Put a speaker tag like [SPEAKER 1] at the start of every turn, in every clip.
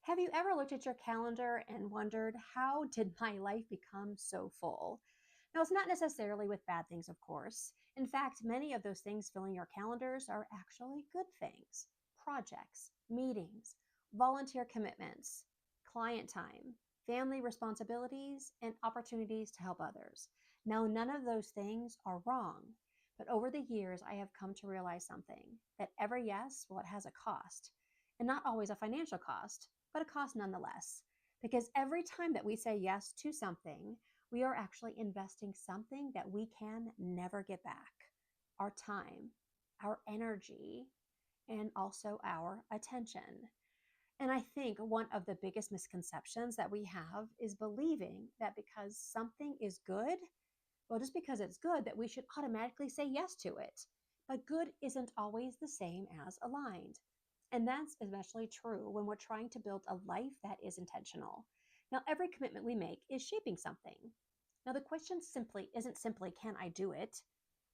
[SPEAKER 1] Have you ever looked at your calendar and wondered, how did my life become so full? Now, it's not necessarily with bad things, of course. In fact, many of those things filling your calendars are actually good things: projects, meetings, volunteer commitments, client time, family responsibilities, and opportunities to help others. Now, none of those things are wrong. But over the years, I have come to realize something: that every yes, well, it has a cost, and not always a financial cost, but a cost nonetheless. Because every time that we say yes to something, we are actually investing something that we can never get back: our time, our energy, and also our attention. And I think one of the biggest misconceptions that we have is believing that because something is good, well, just because it's good, that we should automatically say yes to it. But good isn't always the same as aligned. And that's especially true when we're trying to build a life that is intentional. Now, every commitment we make is shaping something. Now, the question simply isn't simply, can I do it?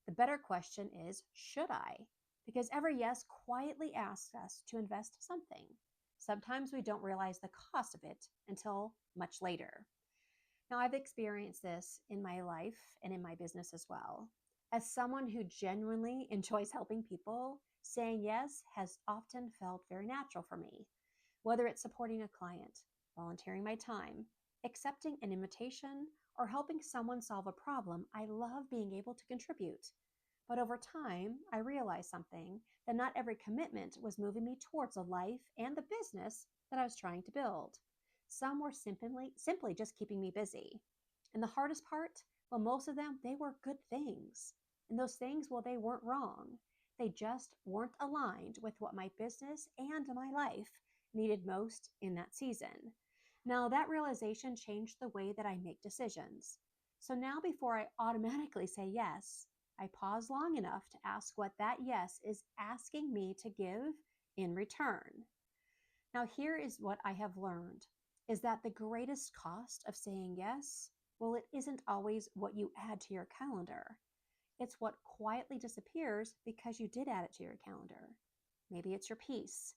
[SPEAKER 1] The better question is, should I? Because every yes quietly asks us to invest something. Sometimes we don't realize the cost of it until much later. Now, I've experienced this in my life and in my business as well. As someone who genuinely enjoys helping people, saying yes has often felt very natural for me. Whether it's supporting a client, volunteering my time, accepting an invitation, or helping someone solve a problem, I love being able to contribute. But over time, I realized something: that not every commitment was moving me towards a life and the business that I was trying to build. Some were simply just keeping me busy. And the hardest part, well, most of them, they were good things. And those things, well, they weren't wrong. They just weren't aligned with what my business and my life needed most in that season. Now, that realization changed the way that I make decisions. So now, before I automatically say yes, I pause long enough to ask what that yes is asking me to give in return. Now, here is what I have learned: is that the greatest cost of saying yes, well, it isn't always what you add to your calendar. It's what quietly disappears because you did add it to your calendar. Maybe it's your peace.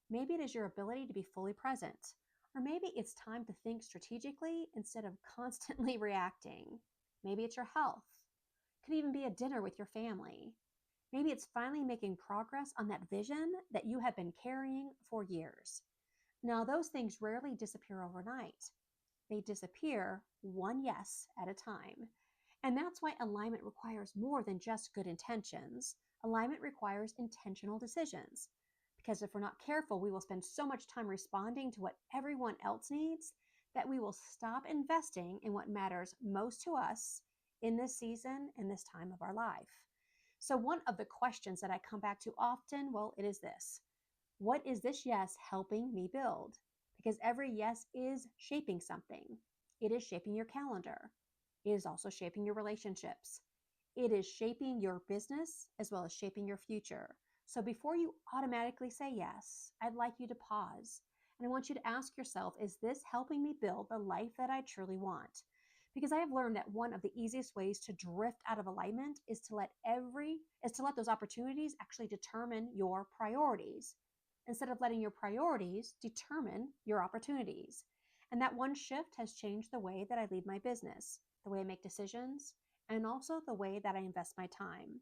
[SPEAKER 1] Maybe it is your ability to be fully present. Or maybe it's time to think strategically instead of constantly reacting. Maybe it's your health. Could even be a dinner with your family. Maybe it's finally making progress on that vision that you have been carrying for years. Now, those things rarely disappear overnight. They disappear one yes at a time. And that's why alignment requires more than just good intentions. Alignment requires intentional decisions. Because if we're not careful, we will spend so much time responding to what everyone else needs that we will stop investing in what matters most to us in this season and this time of our life. So, one of the questions that I come back to often, well, it is this: what is this yes helping me build? Because every yes is shaping something. It is shaping your calendar. It is also shaping your relationships. It is shaping your business as well as shaping your future. So before you automatically say yes, I'd like you to pause. And I want you to ask yourself, is this helping me build the life that I truly want? Because I have learned that one of the easiest ways to drift out of alignment is to let those opportunities actually determine your priorities, instead of letting your priorities determine your opportunities. And that one shift has changed the way that I lead my business, the way I make decisions, and also the way that I invest my time.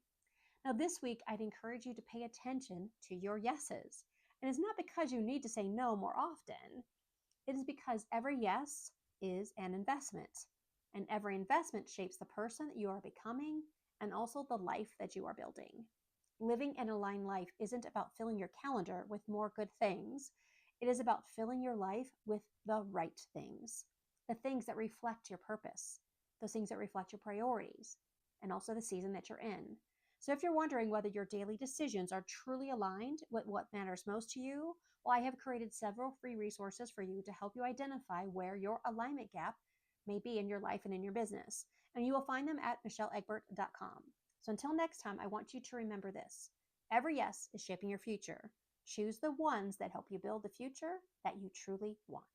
[SPEAKER 1] Now, this week, I'd encourage you to pay attention to your yeses. And it's not because you need to say no more often. It is because every yes is an investment. And every investment shapes the person that you are becoming and also the life that you are building. Living an aligned life isn't about filling your calendar with more good things. It is about filling your life with the right things, the things that reflect your purpose, those things that reflect your priorities, and also the season that you're in. So if you're wondering whether your daily decisions are truly aligned with what matters most to you, well, I have created several free resources for you to help you identify where your alignment gap may be in your life and in your business. And you will find them at micheleegbert.com. So until next time, I want you to remember this: every yes is shaping your future. Choose the ones that help you build the future that you truly want.